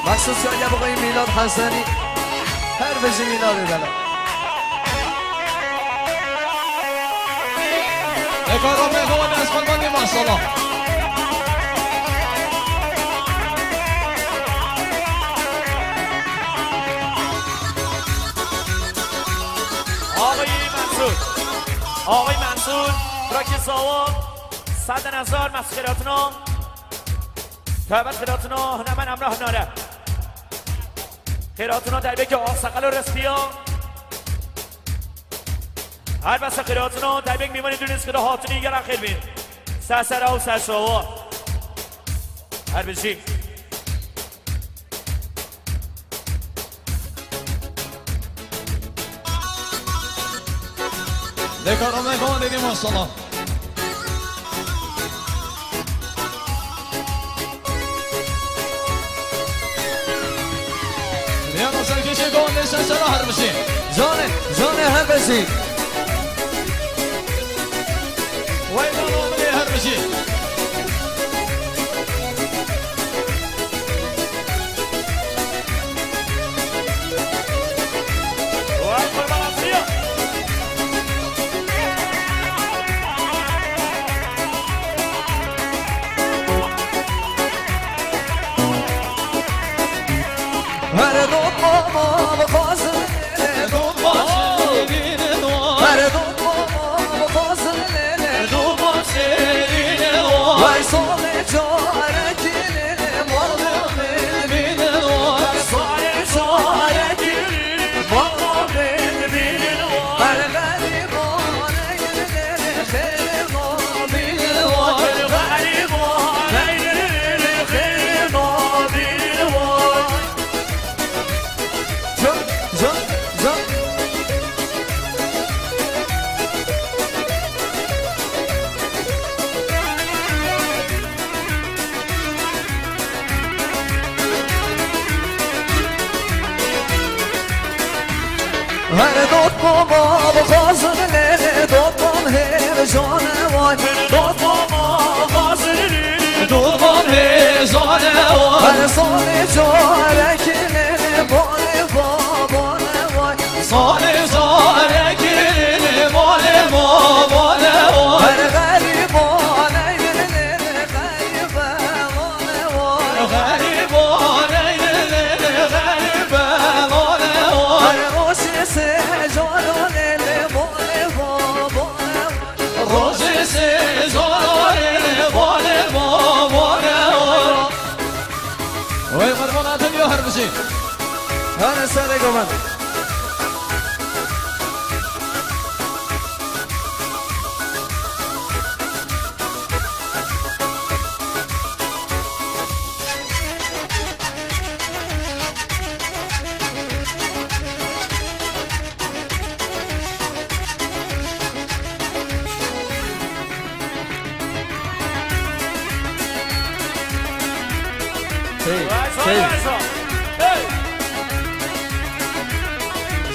مخصوص یا بقای میلاد حسنی هر بجی میلاد دلم اکارم نگوان از قربانی ماشالله آقای منصور راکی ساوا 100,000 مسخراتنا تابت خیراتنا نمن امراه ناره خیراتنا در که آسقل و رسپیا هر بس خیراتنا در بیک میمانی دونیست که دا هاتونی گر خیل بین سرسره و سرشاوا هر بشی اکارم نگوان دیدی ماشالله بیان سرکشی گوان دیشن چرا هر بشی جانه هر بجی ویدان آمنی هر بشی هر دو بابا بخوازن هر دو بابا بخوازن وای سال جاره کلی مال ببینن وای سال جاره کلی مال ببینن هر غریبانه یه خیلی ما بینن وای غریبانه یه خیلی ما بینن وای جان هر دوت بابا بخوازن لیلی دوتان هیل جانه وای دوت بابا بخوازن لیلی دوتان هیل جانه وای هر سال جاره کلی بال بابانه وای سال جاره کلی بال بابانه وای هر غریبانه لیلی غریبانه وای غریبانه لیلی غریبانه وای هر روشی سه جانو لیلی بال بابانه روزی سه جاره بال بابانه وای قربانات بیا هر بشی هر سر گمن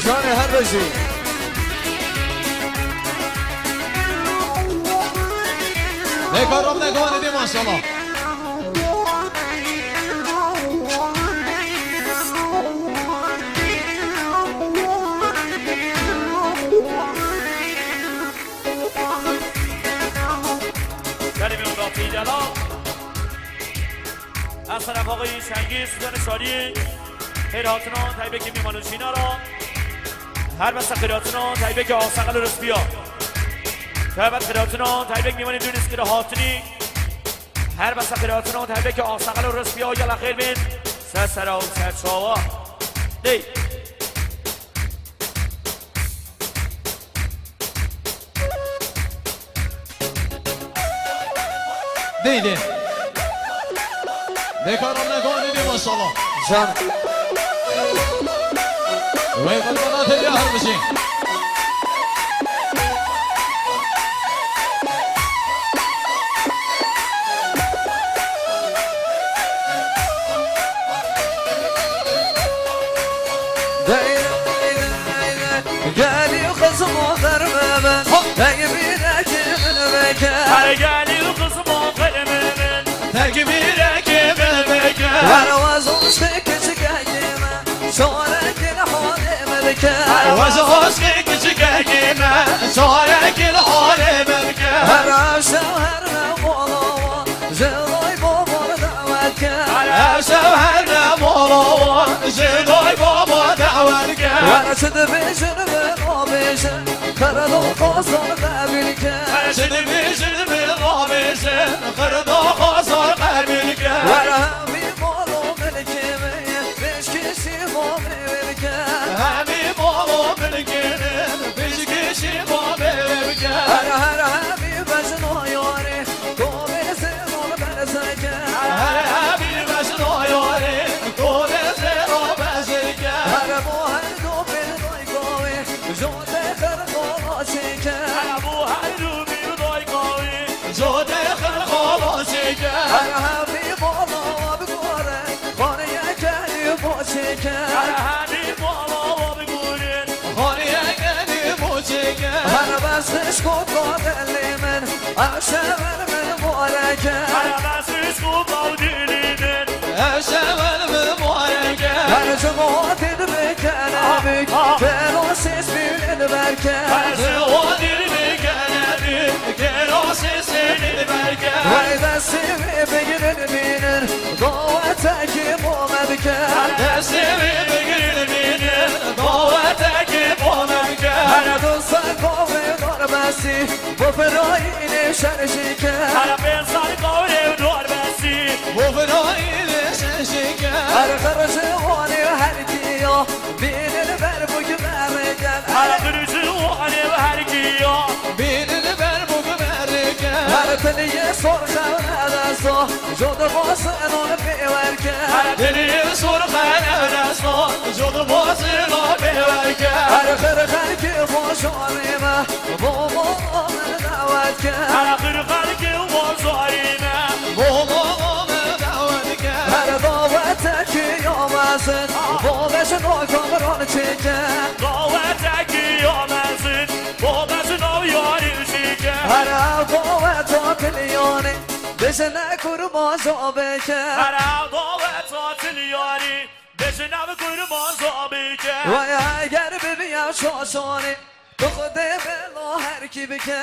جان هر بجی اکارم نگوان دیدی ماشالله بریم اون رافی جلال از طرف آقای شنگی سوزن شاری خیراتنا تایبه که میمانون شینا را هر بسته خیراتنا تایبه که آسقل و رسبیا تایبت خیراتنا تایبه که میمانون دونیست که هاتونی هر بسته خیراتنا تایبه که آسقل و رسبیا یلا خیل بین سرسره و سرشاوا دی دیدی اکارم نگوان دیدی ماشالله جان وای قربانات بیا هر بشی قالي خصم وغرمه تكبيرك من بكى قالي خصم وغرمه تكبيرك من بكى وانا وازن شفك وزوز كيكي كيما صارك الحال بركة هر شهر مولا جلوي بابا دعوتك هر شهر مولا جلوي بابا دعوتك وانا شد بيشن بالرابشن خردو قصر قبلك شد بيشن بالرابشن خردو قصر قبلك وانا همي مالو ملكي بشكي مامي بك همي مالو ملكي بشكي مامي بك هر همي بجنو ياري قومي سيرون بنسك هر همي بجنو ياري قومي سيرون بنسك هر مو هر دو بردوي قوي جود خرقوشك هر مو هر دو بردوي قوي جود خرقوشك هر همي بالا بگوره خانه کلی باشک هر همي بالا بگورن خانه کلی باشک هر بستش کد دلی من عشق من مبارک هر بسش خوب و دلی من شمال مبارک هر جماعت بکنه بک کلاسیس بیرن برکه هر جوادی بکنه کلاسیس برکه وای دستی بگیرن بینن دعوتک مامد که دستی بگیرن بینن دعوتک مامد که هر دوستان قوی دار بستی با فرایین شرشی که هر بنسان قوی دار بسی وفرائل ششك هر خرج وانی هر کیا بینن بر بگی برگن هر خرج وانی و هر کیا بين البربوك بركة هر تنی سرخ ندستا جود باسنون بیورکه دني سرخان ودستا جود باصلا بوركة هر خرخر که خوشانیمه با من دعوت که هر خرخر که وزاریمه بابا دعوتك هر دعوت که یامسن بابش ناکامران چکه دعوت کیامزن بابش نو یاری شیکه هر دعوت کلیانی بشه نکر مازا بکه هر دعوت تلیاری بشنم قربان زابیکه وای اگر ببیم شاشانی تو خود بلا هر کی بکه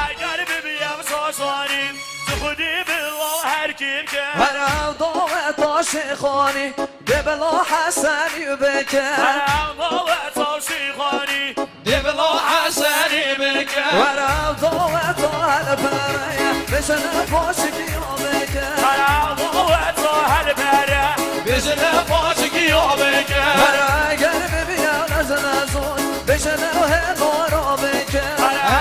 اگر ببیم شاشانی تو خودی بلا هر کی که هر دعوت عاشقانی به بلا حسنی بکه هر دعوت شیخانی دبلا حسني بك هر دعوت هر پره بشه نباشگی بکه هر دعوت هر بره بزنا باشك يومك هر اگر ببیم نزون بشه نوه نارا بکه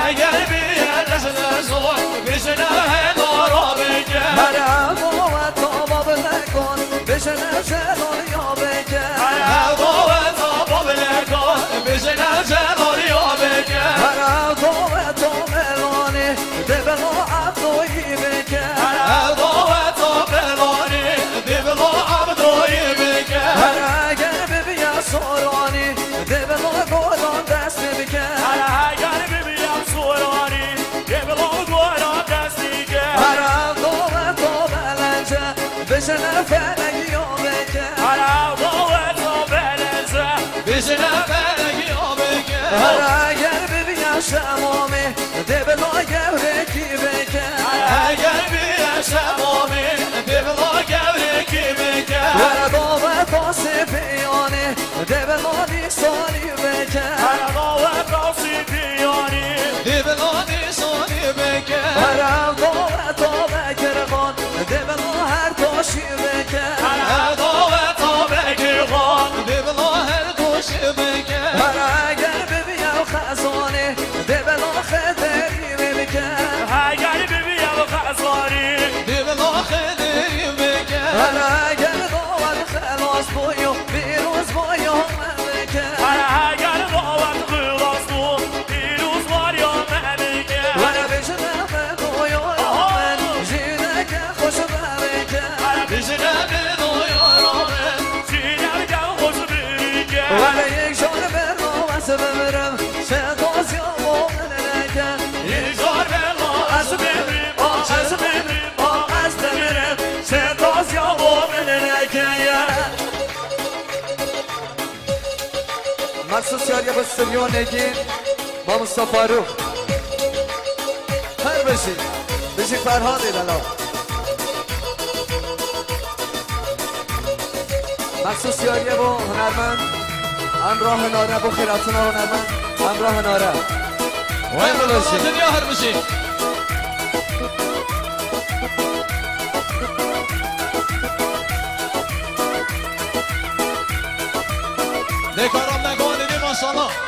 اگر بيا لسنا زور بزنا نورا بك هر دعوت باب نکن بشه نشدان یا بکه ضوت باب لكون بزنا زور يومك هر دعوت ملانی ده بلا عبدوی بکه ضوت بلوني دبلا عبدوي بك هر اگر ببیم سورانی ده بلا گلان دست بکه هر اگر ببیم سورانی یه بلا گوارا دستی که هر دعوت بلنجه بشه نفلگی یا بکه هر دعوت بلنزه بزنا بلك يومك هر اگر ببیم شمامی ده بلا گورکی بکه اگر بيا شمومي دبلا قبرك بك هر دعوت آسفیانی ده بلا نیسانی بکه هر دعوت راسی پیانی دبلا نسوني بك هر دعوت بکرخان ده بلا هر تاشی بکه هر دعوت بگیران دبلا هر دوش بك هر اگر ببیم خزانی ده بلا خدری بکه اگر ببیم خزاری دبلا خدري بك هر اگر دعوت خلاص بویو بیروز بویو ملکه هر اگر دعوت خلاص بود دیروز var ya ملکه هر بجنم بویو من جینک خوش برکه بزنا مخصوص یاری با استودیو نگین با مصطفی روح هر بشی فرهاد ایلالا مخصوص یاری با هنرمند همراه ناره با خیراتون هنرمند همراه ناره وای باشی دنیا هر باشی نکارم نگانیدی ماشالله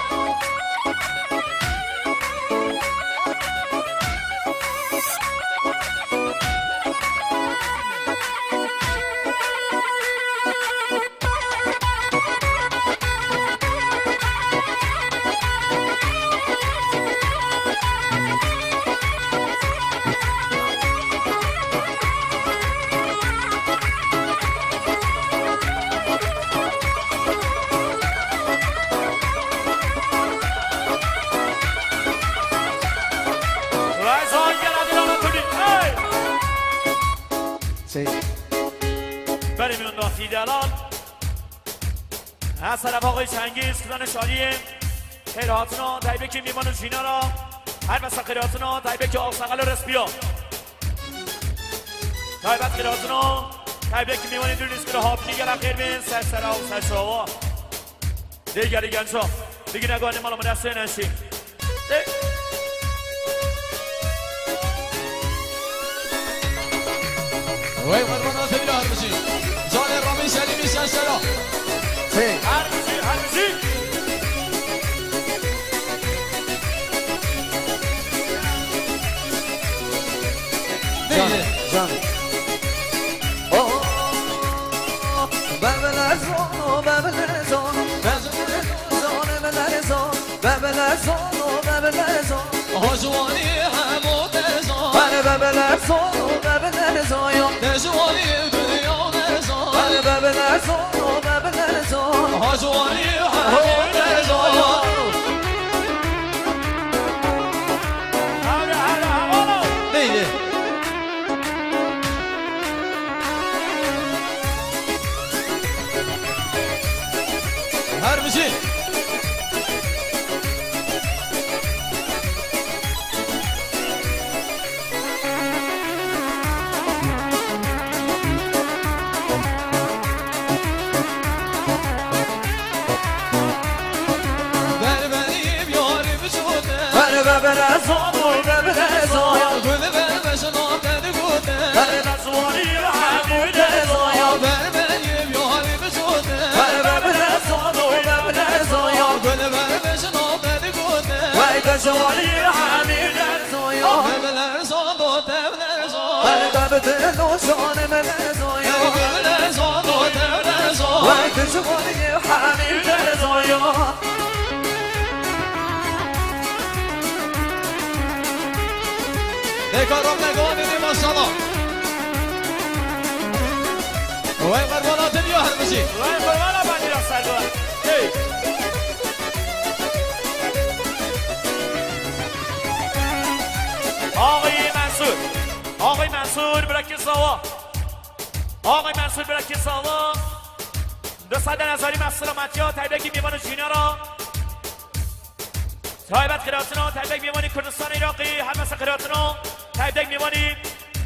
بریم اون داختی دلال از طرف آقای چنگیز کدان شادیم خیر هاتونا تایبه که میمان و جینا را هر مسا خیر هاتونا تایبه که آقساقل و رسپیا تایبت خیر هاتونا تایبه که میمانی دور نیست که هاپنی گلم خیر بین سر سر و سر شاوا دیگری گنجا بگی نگانی مالا مدسته نشیم وای قربانات بیا هر باشی جان رامی سلیمی سرسرا هر بشی جان ببلزان ببلزان ببلزان هاجوانی همو دزان بله ببلزان ببلزان دزوانی دنیا دزان بله ببلزان ببلزان هاجوانی همو دزان نیده هر بشی ببلزان ببلزان گل برمشن آبد گوده ببلزانی حمود زایا برمیم یاری بشوده ببلزان ببلزان گل برمشن آبد گوده وای بزانی حمود زایا ببلرزان دو تبلرزان ببلزان ببلزان ببلرزان دو تبلرزان وای بزانی حمود زایا نکارم نگانیدی ماشالله وای قربانات بیا هر بشی وای قربانا بندی را سردوار آقای منصور برکی ساوا آقای منصور برکی ساوا 200 نظری مسلامتی ها تایبکی میوان جینا را تایبت قراتنا تایبک میوانی کردستان عراقی هر مسا قراتنا تایبک میوانی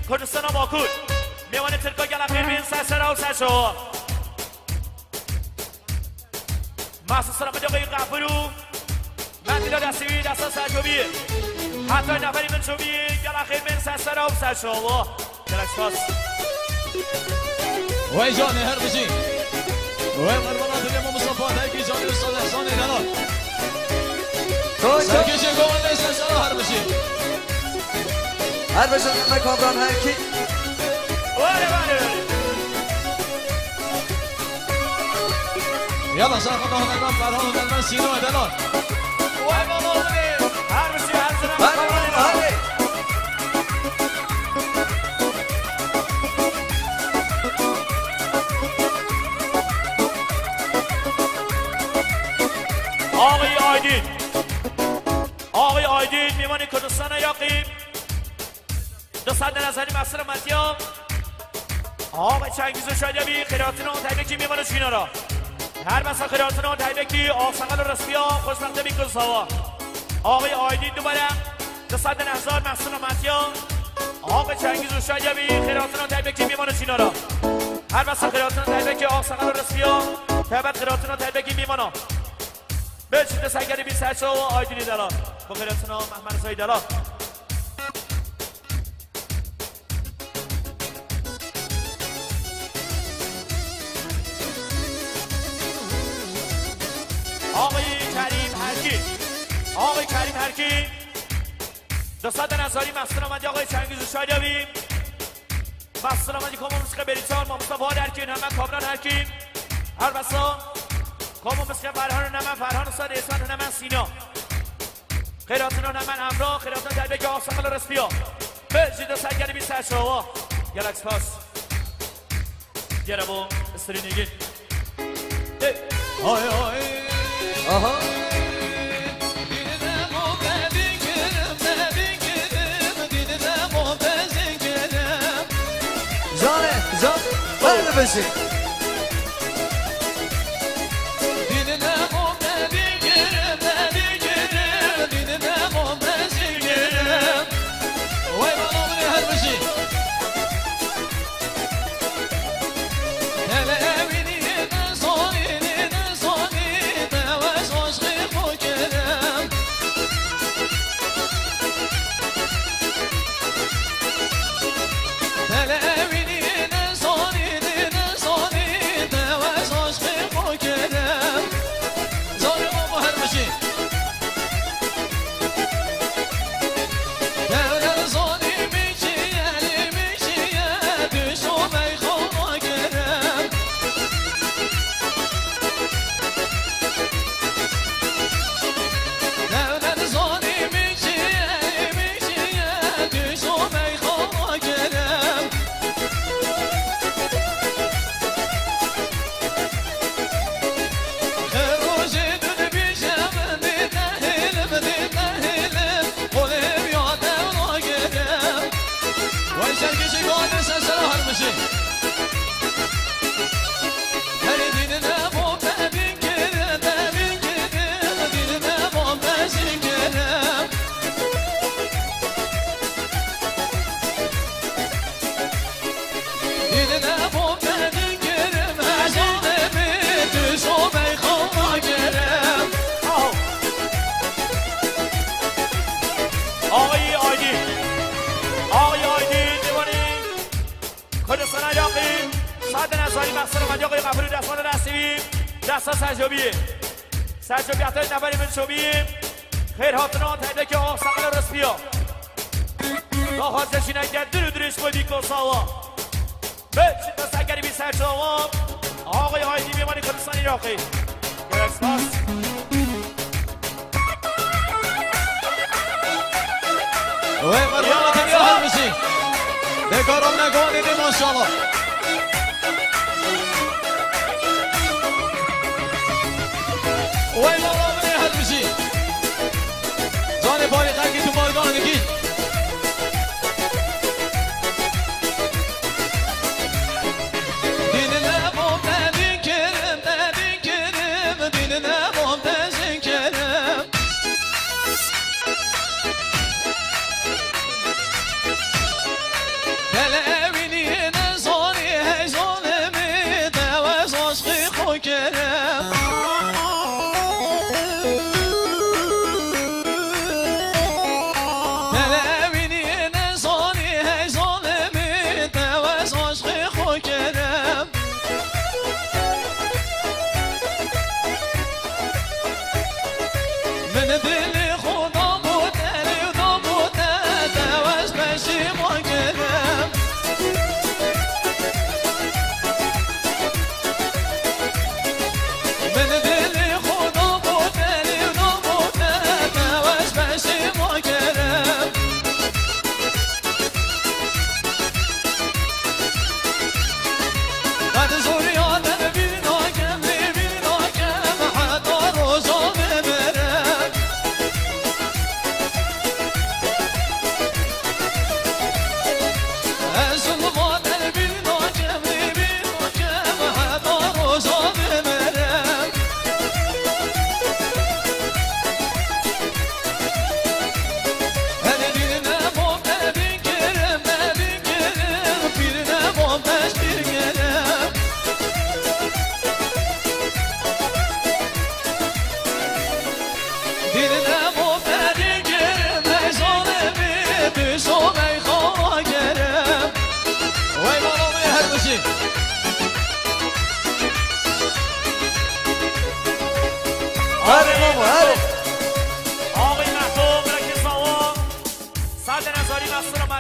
کردستان باکور میوانی ترکا گلم بین سرسرا و سرشو محسوس سلام آقای قبرو من دیلا دستوی دستا سرجوبی حتی نفری من شوبی گلم خیر بین سرسرا و سرشو گلش پاس وای جان هر بشی وای قربانات بیا مصطفی تایبی جان استاد احسان دلال سرکش گوان نیست سر هر بشی هر بشن مکابران هر کی یالا سرخانه هنرمند فرهان هنرمند سینا دلال وای بابا هر بشی هر زنم هر آقای آیدین میوان کردستان عراقی 200 نظری مسلامتی ها آقای چنگیز و شادیابی خیراتنا و تبریکی میوان شینا را هر مسا خیراتون تایبکی آسانگل رسمیا خوشبخته بیکن سوا آقای آیدین دوباره 200,000 محسن ماتیا آقای چنگیز و شایبی خیراتون تایبکی میمانه چینا را هر مسا خیراتون تایبکی آسانگل رسمیا تایبت خیراتون تایبکی میمانه بچید سنگری 28 و آیدینی دلال با خیراتون محمد رضایی دلال آقای کریم هرکی 200,000 محسن آمدی آقای چنگیز و شایبی محسن آمدی کامون مسخه بریتان ما مصطفی هرکی همه کامران هرکی هر بسا کامون مسخه فرهان نمن فرهان استاد احسان نمن سینا خیراتون نمن امرا خیراتون تایبک آسانگل رسپیا بجید سنگری 28 آوا گلکس پاس گره استری نگین آی آی آها جان بله بشی سرجوبی حتی نفری من شبی خیر هاتنا تایده که آسانگل رسپیا تا حاضرشی نگه درش کدی کساوا بچید تا سنگری 28 آوا آقای آیدی بیمانی کردستان ایراقی گرکس پاس وی مرمانه تنیا حال بشی بکارم نگوانیدی ماشاءالله وی مرمانه حال بشی جان باری قلقی تو مارگان نگی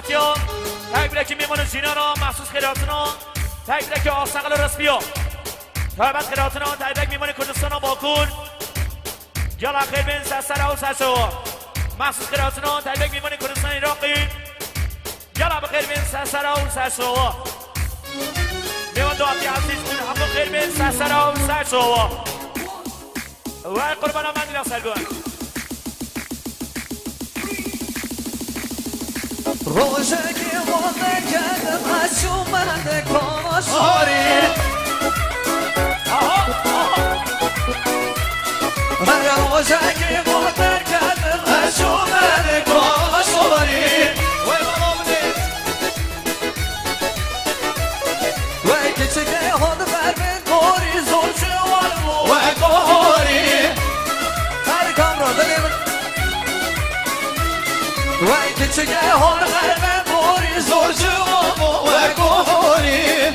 سلامتیا تبریک میمونه جینارا مخصوص خیراتنا تبریک آسقل رسپیا تبریک خیراتنا تبریک میمونه کردستان باکور جلا خیر بین سسر و سسو مخصوص خیراتنا تبریک میمونه کردستان عراقی جلا بخیر بین سسر و سسو میوان دعاتی عزیز کن هم بخیر بین سسر و سسو و قربان من دیگر سرگون روزگی وقت کردم از اومده کاشاری من روزگی وقت کردم از اومده کاشاری وای کچه خود بر من کوری زور شوال و کوری هر کامرا دلیم وای کچه خود بر من کوری زور شوال و کوری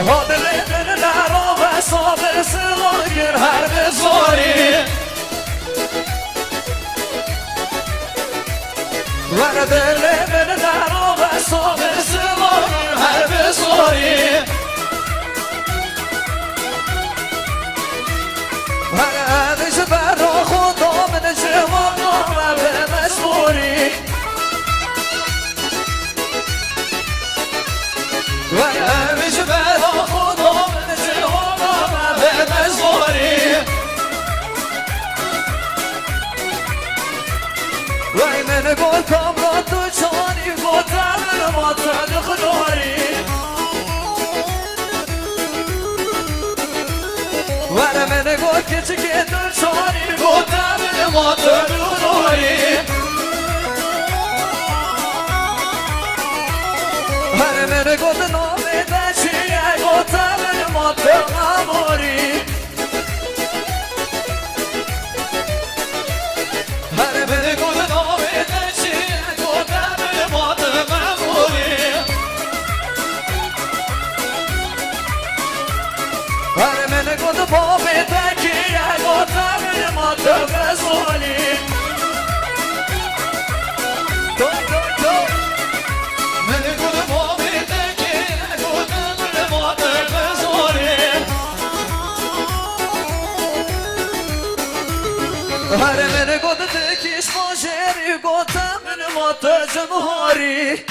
خود لیمن نرو و صابر سلاگر هر بزاری ورد لیمن نرو و صابر سلاگر هر بزاری هرش برا خدا من جواب نامه به مجبوری هرش برا خدا من جواب نامه به مجبوری وای من گفتم را تو چانی گفتم ما تلخ داری ولی من گفت که چه که تو چانی گفتم ما تلخ داری ولی من گفت نامه دچیه گفتم ما تلخ داری ولی من گفت نامه دچیه گفتم ما تلخ داری هر من گفت باب تکیه گفتم ما تو بزولی تو من گفت باب تکیه گفتم ما تو بزولی هر من گفت تکیش ماجری گفتم ما تو جمهوری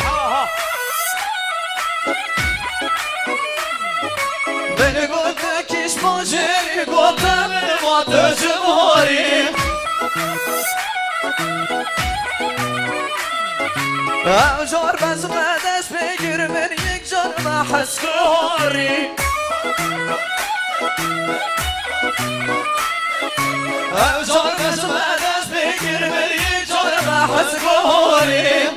من گفت کش ماجری گفتم ما تو جمهوری اوجار بز بعدش بگیر من یک جان محس کاری اوجار بز بعدش بگیر من یک جان محس کاری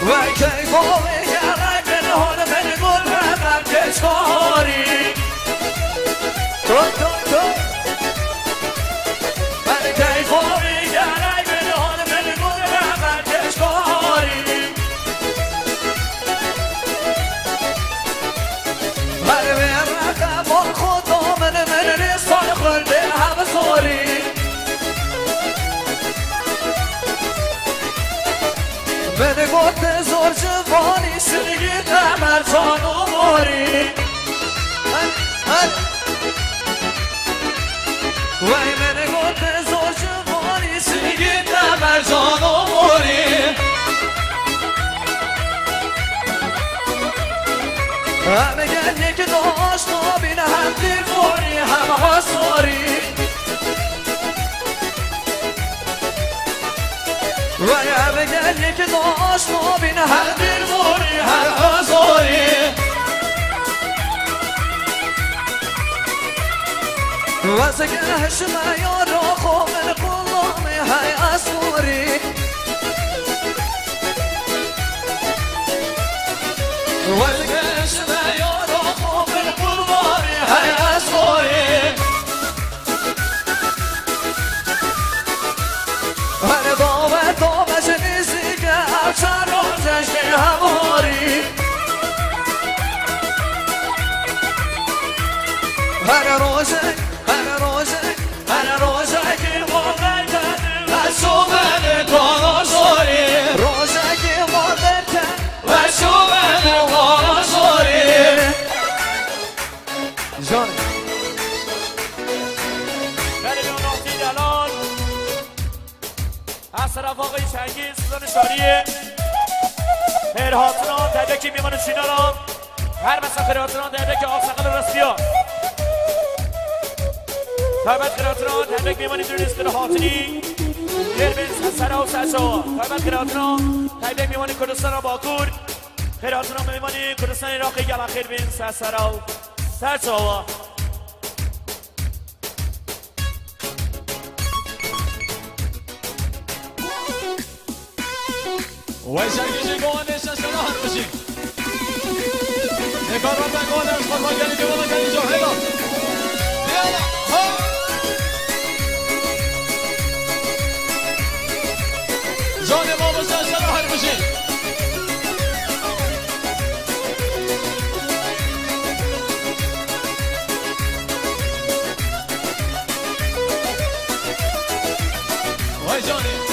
وای کیف آوی گرای من هون من گل رقم کشکاری تو وای کیف آوی گرای من هون من گل رقم کشکاری ولی به رقم آن خدا من رسال خلده هم زوری من گفت زور جوانی سنگی تمر جان و ماری وای من گفت زور جوانی سنگی تمر جان و ماری همه گل یک داشت نابین هم دیواری هم حساری وای همه گل یک داشت نابین هم دیواری هم حساری واسه گهش میارا خوب من قلامی های اسوری واسه گهش میارا خوب من قلامی های اسوری هر دامش نیزی که افشار روزش که هماری هر روز شاری خیر حاضران تبکی میمان شینارا هر مسا خیر حاضران تبکی آسقل رسپیا تایبت خیر حاضران تبک میمانی درنیز خیر حاضری خیر بین سرا و سرشا تایبت خیر حاضران تبک میمانی کردستان باکور خیر حاضران میمانی کردستان عراقی گلا خیر بین سرا و سرشا ويشاركي جوانش السنة هربشي نكرر جوانش خطوة جاني والله جاني جو حلو يلا جاني بابا السنة هربشي وي جاني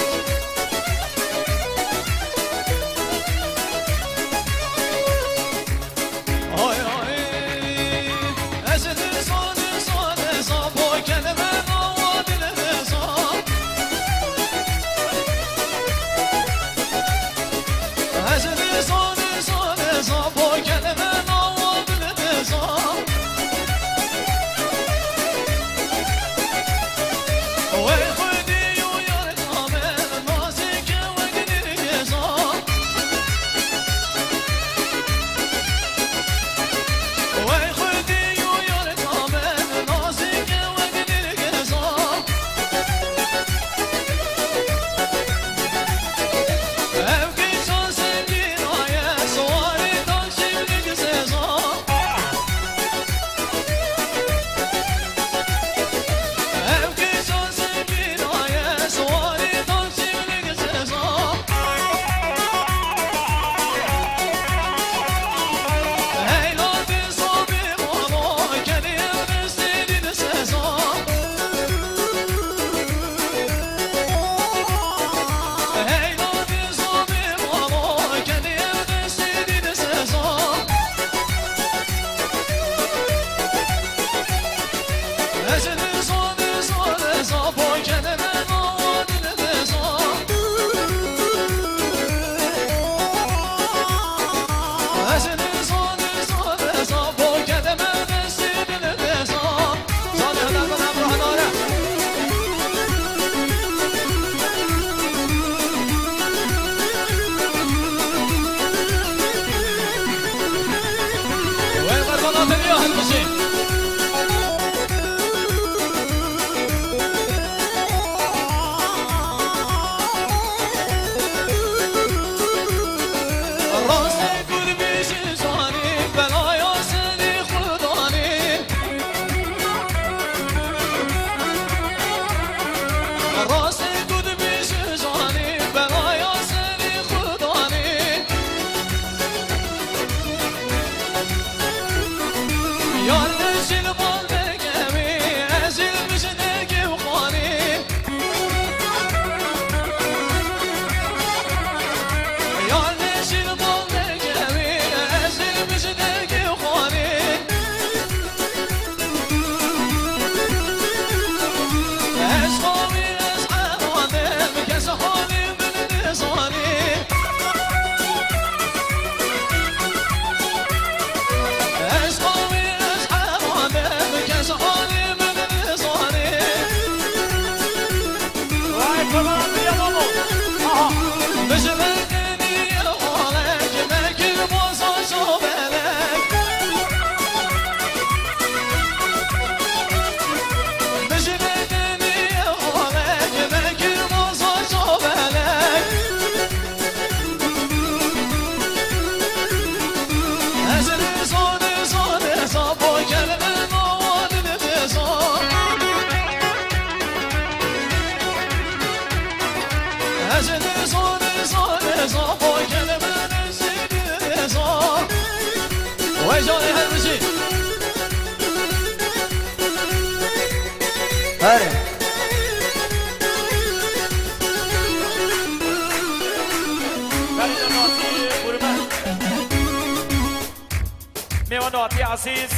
میواناتی عزیز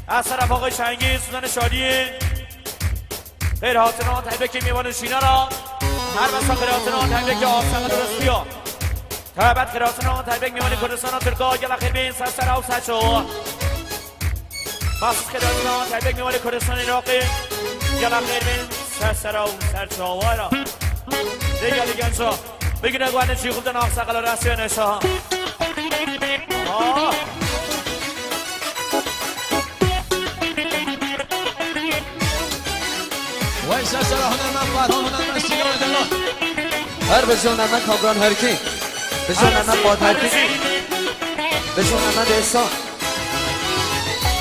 از طرف آقای شنگی سوزن شادی خیر حاضران تبریک میوان شینا را هر بسا خیراتنا تایبه که آفسان درست بیا تایبت خیراتنا تایبه میمانی کردستان ترکا گلا خیر بین سر او سچو مخصوص خیراتنا تایبه میمانی کردستان عراقی گلا خیر بین سر او سچو وارا دیگه انشا بگی نگوانه چی خوب دن آفسان رسی نشا وایس سر هنرمند بعد هنرمند سیگار دلا هر بزن من کامران هرکی بزن من باد هرکی بزن من احسان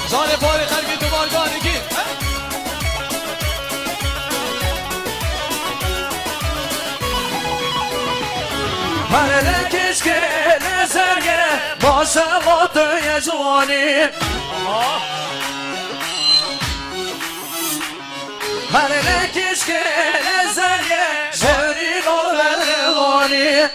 زان پاری خلقی تو بارگانی کی هر لکش که نزرگه باشه با دوی جوانی هر لکش که نزرگه شوری و بلوانی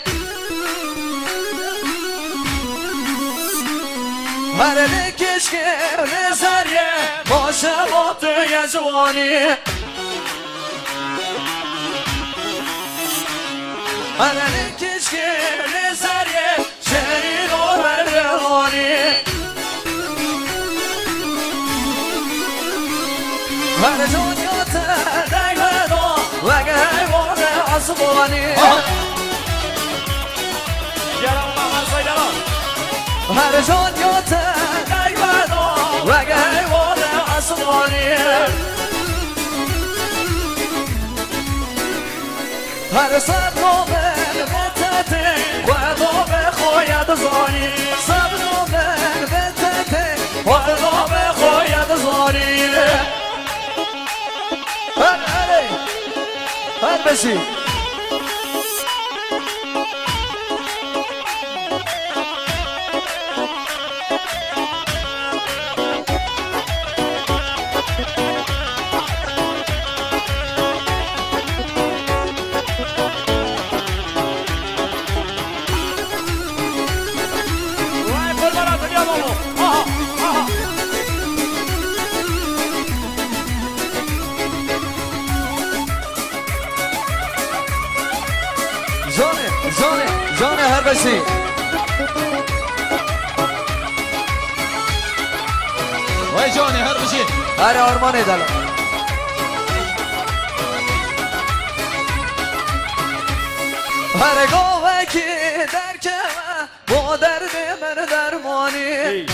هر لکش که نزرگه باشه با دوی جوانی هر لکش که نزرگه شوری و بلوانی هر دنیا تدک بدا وگه حیوان عصبانی گرم محمد سایدلا هر دنیا تدک بدا وگه حیوان عصبانی هر صبر من بتته وعدا بخواید زانی صبر من بتته وعدا بخواید زانی هر بشی وای قربان دنیا بابا آها آها جانه هر بشی وای جانی هر بشی هر آرمانه دلم هر گاوه که در که با درد من درمانی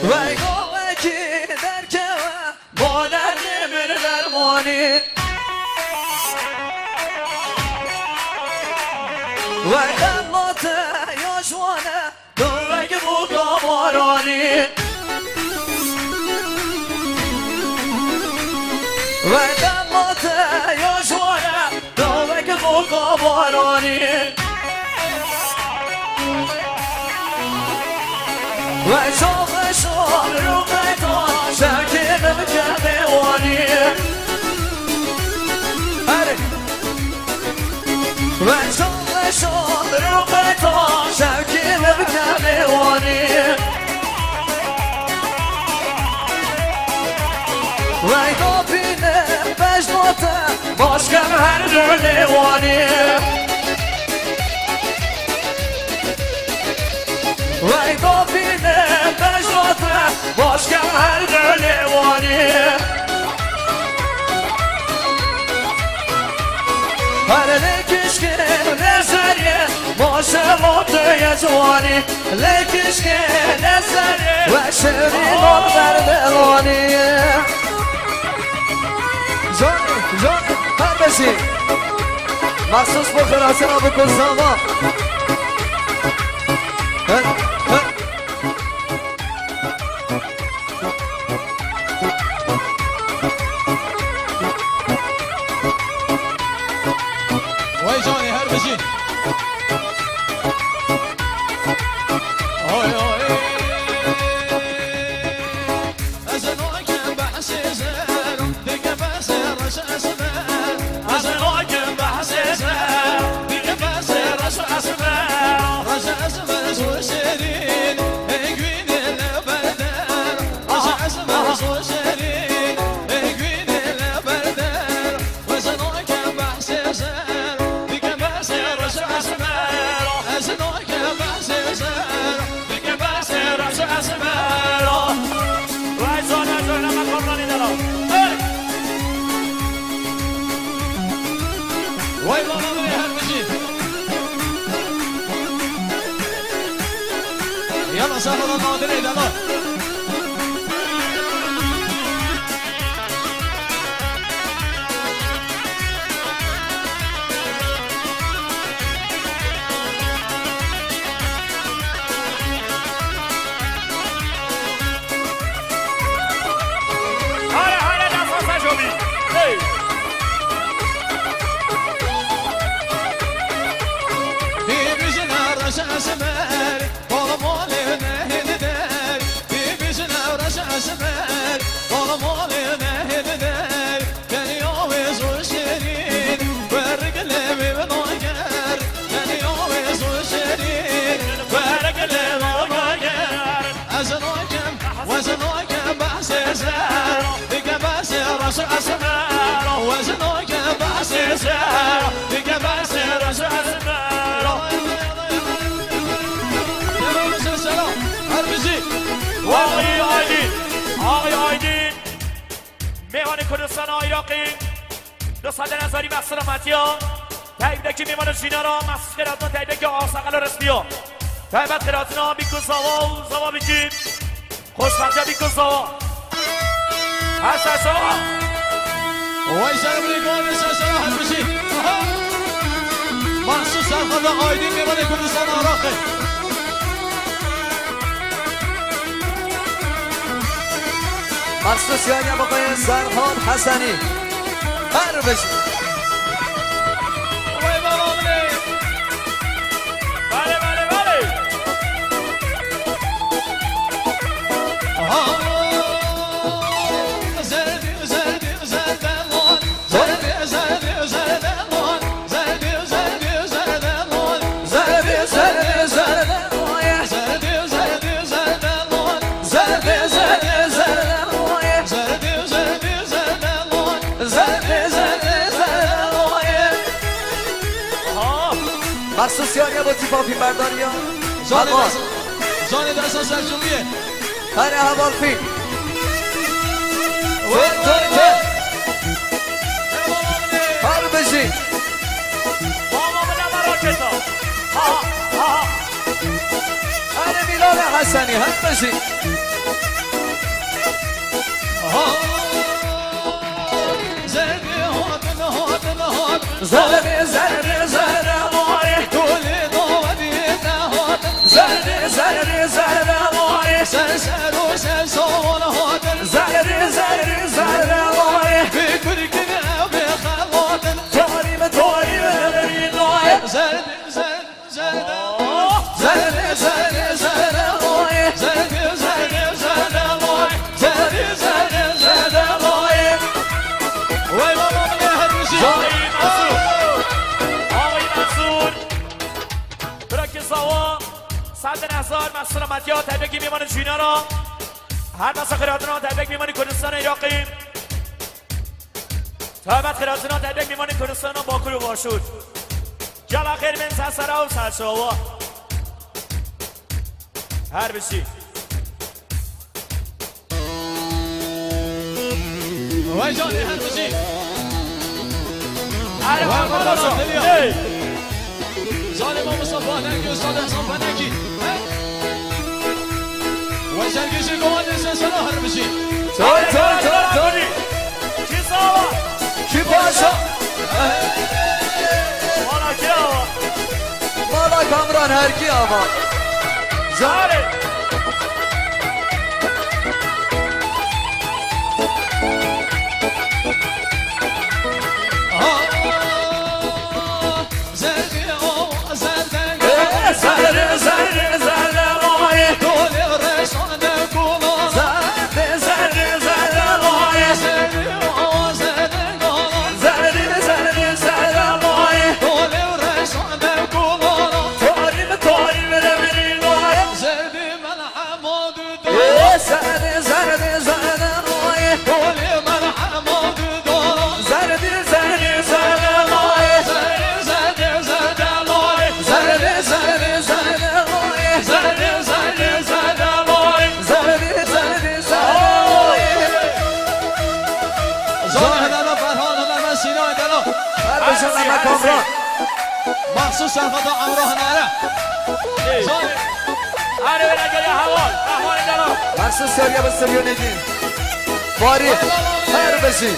وای گاوه که در که با درد من درمانی وای خلات یاشوانه دوگه بودا بارانی وای خلات یاشوانه دوگه بودا بارانی وای شاخ شام رو قیتا شکل بکه وانی وای شام رو قیتا شکل بکه وانی وای دابینه بجناته باشکم هر دو لیوانی وای دابینه بجناته باشکم هر دو لیوانی هر لکش که نظریه باشه موتوی جوانی لکش که نظریه و شریمان بر دلانی جان هر بشی مخصوص بخراسه را بکن ساما وای جانی هر بشی اوی اوی از نوکم بحث زرم دیگه بحث رش اسمه از نوکم بحث زرم دیگه بحث رش اسمه رش اسمه زور شری وای بابا هر بشی يلا سافر الناظرين يلا میوان کردستان عراقی دوستان نظری مسلمتی ها تایید که میوان شینا را مسخرات تایید که آسقل رسمی ها تایید خیراتنا بیکن سوا و سوا بیکن خوشبخت بیکن سوا هست سوا وای سلام علیکم سلام هر بشی مخصوص سرخواه آیدین میوان کردستان عراقی مخصوص یعنی آقای سرحان حسنی هر بشی وای بابا بله بله بله زردی زردی زردلون زردی زردی زردلون زردی زردی زردلون زردی زردی زردلون زردی زردی زردلون زردی زردی زردلون زردی زردی زردلون زردی زردی زردلون مخصوص یعنی با تیپا فیلم برداری ها زانه دستا سرجومیه هر حوال فیلم هر بشی بابا بله مراکتا ها ها هر میلاد حسنی هر بشی زردی هاتن هاتن هاتن زردی زردی زردلون تولی دوادی هاتن زردی زردی زردلون سر و سر سوال هاتن زردی زردی زردلون بکر کنه بخواتن تاریم تاریم نبینای زردی زردی زردی زردی زردی زردلون زردی زردی زردلون زردی زردی زردلون وای بابا من هر روزی آقای منصور آقای منصور برای سوا صد نهزار مسلمتی ها تبریک میمان چینا را هر مسا خیراتنا تبریک میمان کردستان عراقی تابت خیراتنا تبریک میمان کردستان باکو و باشور جلا خیر من سسرا و سرشاوا هر بشی وای جانی هر روزی هر وای بار بابا باشو دلیا ظالم مصطفى نکی استاد حسن فنکی وای سرگیشی گوانده سنسلو هر بشی تار تار تار تار کی سوا کی پاشا والا کی آوا بالا کامران هر کی آوا زاره زردی او زردن زردی زردی زردلون دولی رشان دکولا زردی زردی زردلون زردی او زردن گولا زردی زردی زردلون دولی رشان دکولا تاریم تاریم نبینای زردی بشون نمه کامران مخصوص سرخدا امراه ناره زانه آره برای گلی حوال احوال دلال مخصوص سریع بستریو ندیم باری هر بشین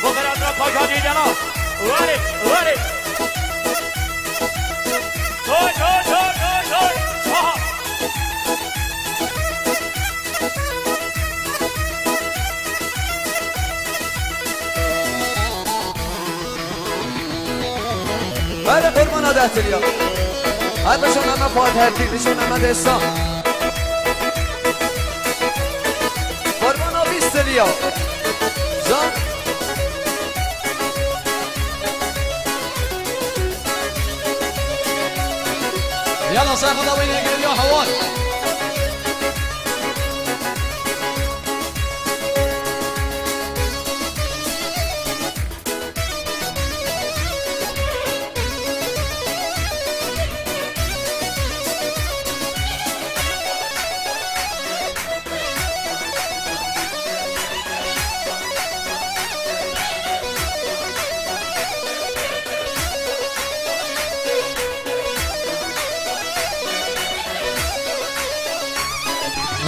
بخیرات را پاکادی دلال وارد وارد توی آها بله قربان ها 10 تریا هر بشون نمه فاتحتی بشون نمه دستان قربان ها 20 تریا جان يلا سرخدا وين يقول يا حوال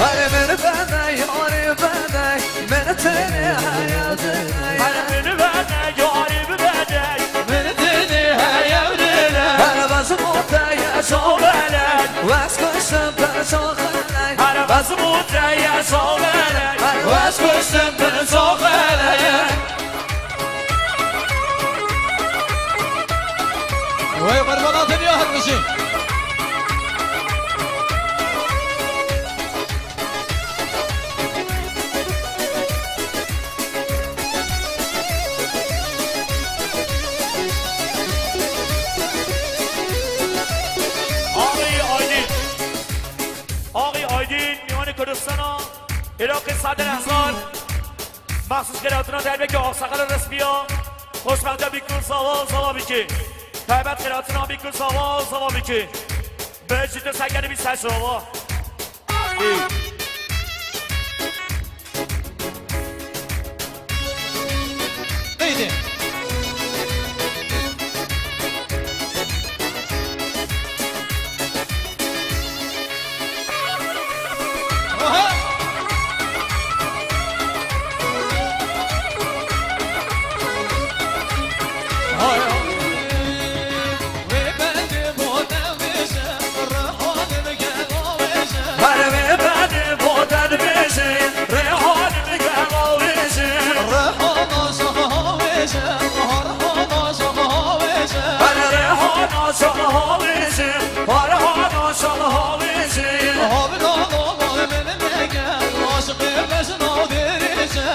هر من بده یاری بده من تنه حیاته Beni bana yari bede من تني هيا هر بس متیا شغلک وز کشتم پر شغلک Her bazı mutluya soğuk وز کشتم پر شغلک وي قربانات يا هرمشي آقای آیدین میوان کردستان عراق صدر احسان مخصوص قراتنا در بک آقسقل رسمیا خوشبخت بیکن سوا بیکی تایبت قراتنا بیکن سوا بیکی به جیت سگن بی سش سوا ايدي هر من بده بودن بشه ریحان میگم آویشه هر ریحان آشان هاویشه هر هان آشان هاویشه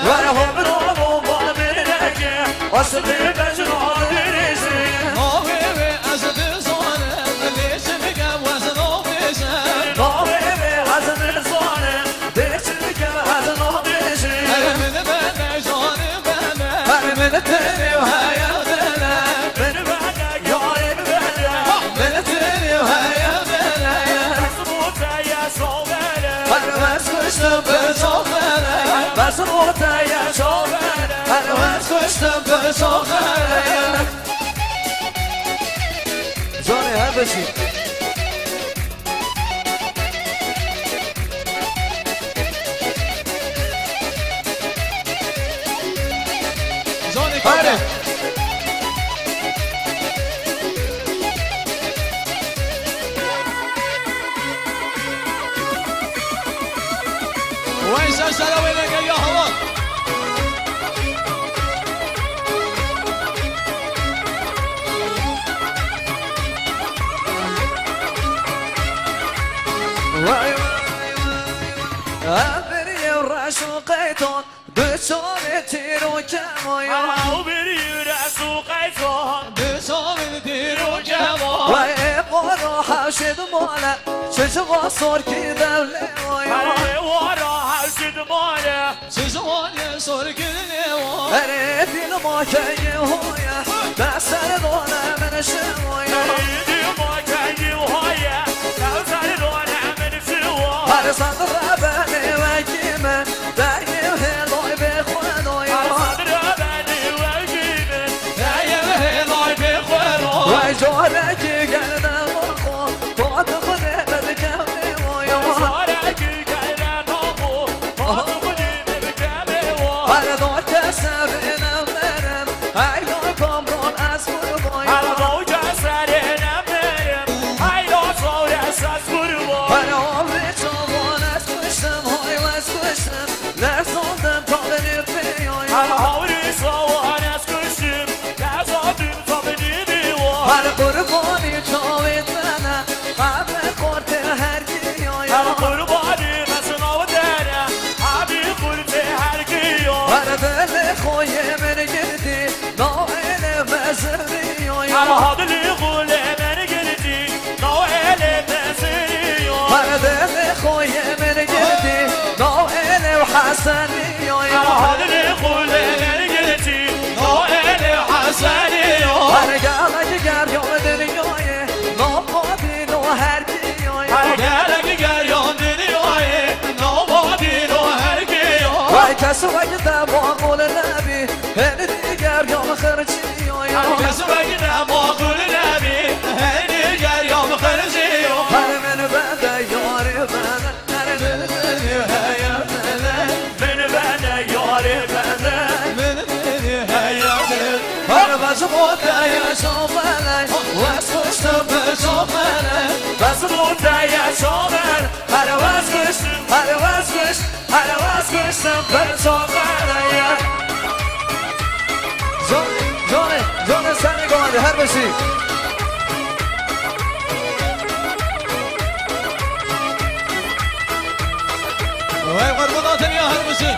هر هم رو بال میرگه اصلی بجن آدریشه ناوی به حزن زانه دیچ میگم حزن آدریشه هر من تنی و حیات دلم من بده یاری بده من تنی و حیات دلم هر وز کشتم به شاخره بس متیا شاخره هر وز کشتم به شاخره جانه هر بشی آره وين سلسلة وين يا حوال وای ابری و رشوقیتون بچاره تیر و کمایا او بری رسوق ایزان بسام دير وجمال وای قرا حشد ماله چشم سر کی دوله وایا هر وارا حسد ماله سيزوان صور كلني اره دل ما که هویا دستر دونه من شوایا ایدی ما کنی وهایه نوزر دونه من سوا هر صدر بنی و کیمه دهیم هلوی به خدایا صدر بنی و جیبه يا جارکی گردم خو تو خونه بکم وای زارکی کردن آقو ما تو خودی بکمه و هر دو کسر اینم برم ایلا کامران از قربای هر دو کسر اینم برم ایلا زور از قربای هر آبی چوبان از کشتم های از کشتم لرزاندم تا به پیای هر آوری سوان از کشتم لرزاندم تا به نیبیوان هر قربانی چاوید منه قبل خورد هر گیای هر قربانی مسنا و دره عبی خورد هر گیان هر دل خوی من گردی نائل بزری هر حادلی قول من گردی نوعل بزری هر دل خوی من گردی نائل و حسنی هر حادلی قول من گردی نوعل حسنی هر گلک گریان دنیای نامادین و هر گیای هر گلک گریان دنیای نامادین و هر گیای وای کسی وقت با قول نبی هر دیگر یام خرچی هر کس بگیده ما قول نبی هر دیگر یام خرجی هر من بنده یاری بنده هر دل دلی هیا بنده من بنده یاری بنده من بني هيا هر مجموعه یا شامل واس خوشم به شامل بس بوده یا شامل هر واس خوش هر واس خوش هر واس خوشم به شامل جان سر گاهی هر بشی وهي غربضات يا هرمسي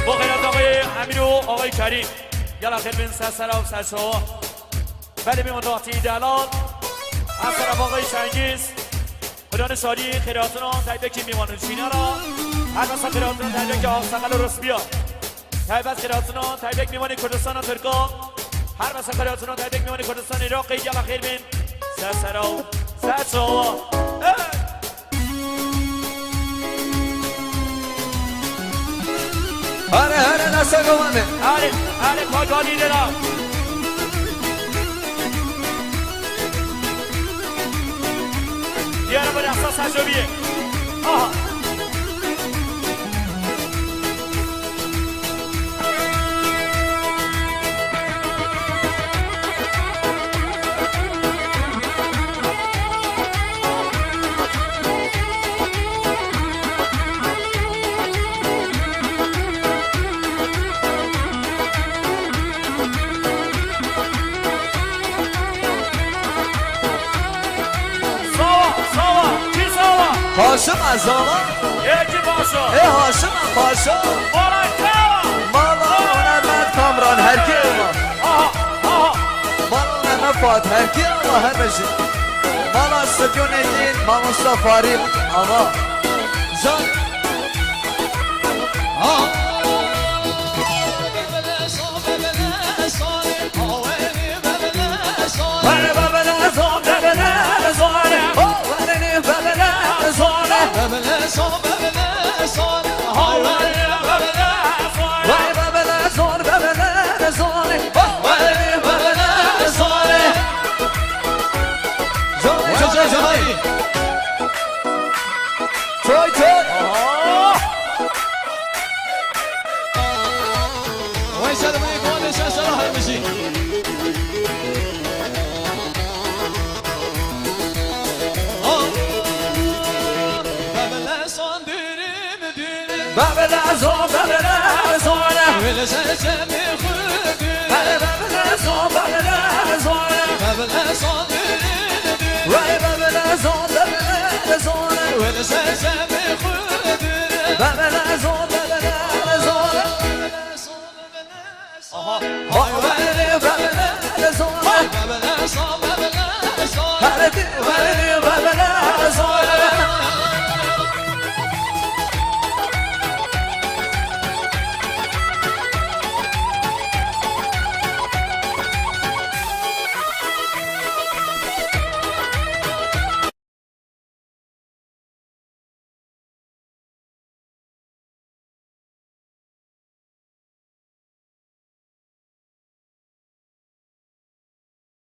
با غیرت آقای امیر و آقای کریم یلا خیلی بین سرسرا و سرشاوا بله میمان داختی دلال از طرف آقای شنگیز خدان شادی خیراتون تایبه میمان شینه را هر مثلا خیراتون تایبه که آقسقل رس بیا تایبه خیراتون تایبه میمان کردستان و ترکا هر مثلا خیراتون تایبه میمان کردستان عراقی یلا خیلی بین سرسرا و سرشاوا هر نسل گوانه هره پاکانی دلم دیاره با احساس حجابیه آها هاشم از آقا یکی باشو ای هاشم هاشم مالا اونمت کامران هرکی مالا اونمت فات هرکی آقا هر بشی مالا استدیون دین مالا مصطفاری آقا جان بله بله زون بله زونه بله بله زونه ببلا صوب ببلا صوب وای بله زون بله زونه بله بله زونه جان جهادي توی توی ويسال من يكون اساس راح المشي ببلا صون ديرم ديرم بله زون بله زونه ولا سلسمي خدي بله زون بله زونه ببلا صون ديرم ديرم وای بله زون بله زونه ولا سلسمي خدي بله زون بله زونه وای بله بله زونه ببلا صوب ببلا صوب هر دی بله بله زونه